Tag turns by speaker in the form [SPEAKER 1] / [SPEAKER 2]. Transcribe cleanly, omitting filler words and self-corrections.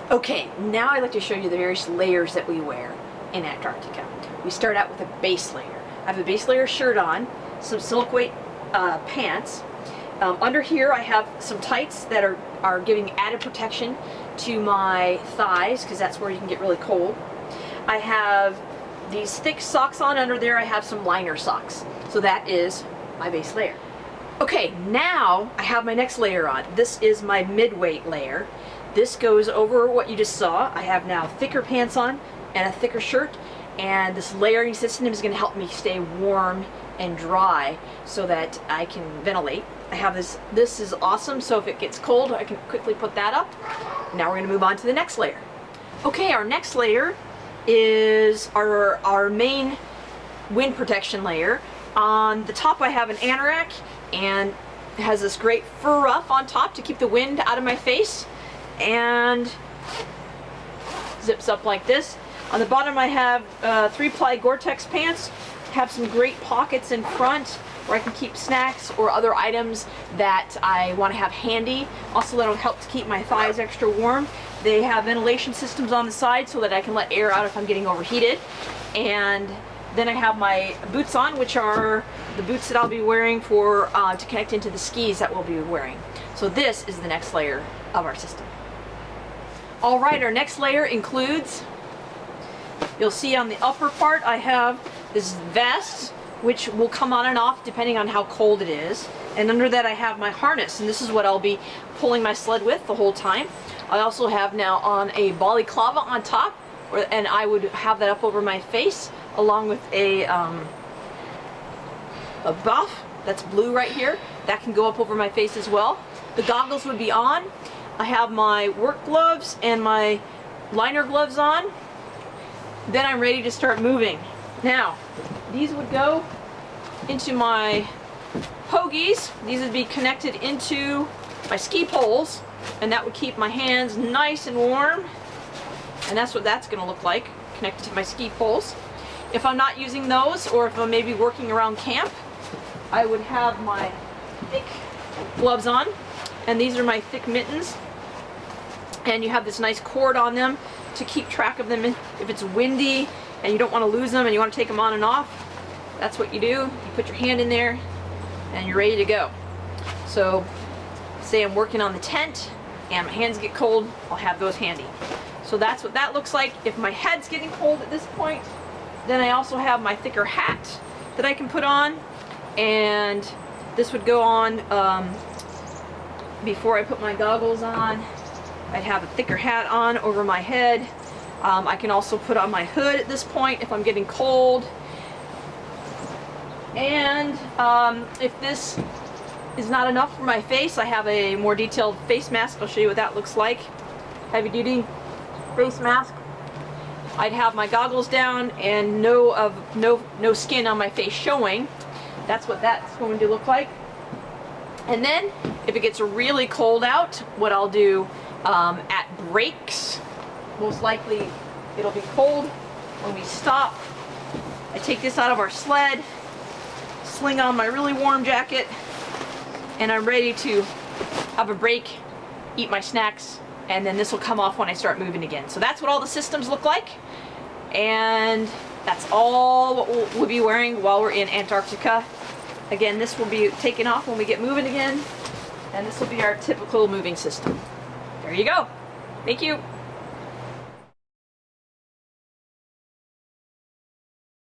[SPEAKER 1] Okay, now I'd like to show you the various layers that we wear in Antarctica. We start out with a base layer. I have a base layer shirt on, some silk weight pants. Under here I have some tights that are giving added protection to my thighs because that's where you can get really cold. I have these thick socks on. Under there I have some liner socks. So that is my base layer. Okay, now I have my next layer on. This is my mid-weight layer. This goes over what you just saw. I have now thicker pants on and a thicker shirt, and this layering system is going to help me stay warm and dry so that I can ventilate. I have this is awesome, so if it gets cold I can quickly put that up. Now we're going to move on to the next layer. Okay, our next layer is our main wind protection layer. On the top I have an anorak, and it has this great fur ruff on top to keep the wind out of my face, and zips up like this. On the bottom I have 3-ply Gore-Tex pants. Have some great pockets in front where I can keep snacks or other items that I want to have handy. Also, that'll help to keep my thighs extra warm. They have ventilation systems on the side so that I can let air out if I'm getting overheated. And then I have my boots on, which are the boots that I'll be wearing for to connect into the skis that we'll be wearing. So this is the next layer of our system. All right, our next layer includes, you'll see on the upper part I have this vest, which will come on and off depending on how cold it is. And under that I have my harness, and this is what I'll be pulling my sled with the whole time. I also have now on a balaclava on top, and I would have that up over my face along with a buff that's blue right here. That can go up over my face as well. The goggles would be on. I have my work gloves and my liner gloves on. Then I'm ready to start moving. Now, these would go into my pogies. These would be connected into my ski poles, and that would keep my hands nice and warm. And that's what that's going to look like, connected to my ski poles. If I'm not using those, or if I'm maybe working around camp, I would have my thick gloves on, and these are my thick mittens. And you have this nice cord on them to keep track of them if it's windy and you don't want to lose them and you want to take them on and off. That's what you do. You put your hand in there and you're ready to go. So say I'm working on the tent and my hands get cold, I'll have those handy. So that's what that looks like. If my head's getting cold at this point, then I also have my thicker hat that I can put on, and this would go on before I put my goggles on. I'd have a thicker hat on over my head. I can also put on my hood at this point if I'm getting cold. And if this is not enough for my face, I have a more detailed face mask. I'll show you what that looks like. Heavy duty face mask. I'd have my goggles down and no skin on my face showing. That's what that's going to look like. And then if it gets really cold out, what I'll do at breaks, most likely it'll be cold when we stop, I take this out of our sled, sling on my really warm jacket, and I'm ready to have a break, eat my snacks, and then this will come off when I start moving again. So that's what all the systems look like, and that's all what we'll be wearing while we're in Antarctica. Again, this will be taken off when we get moving again, and this will be our typical moving system. There you go. Thank you.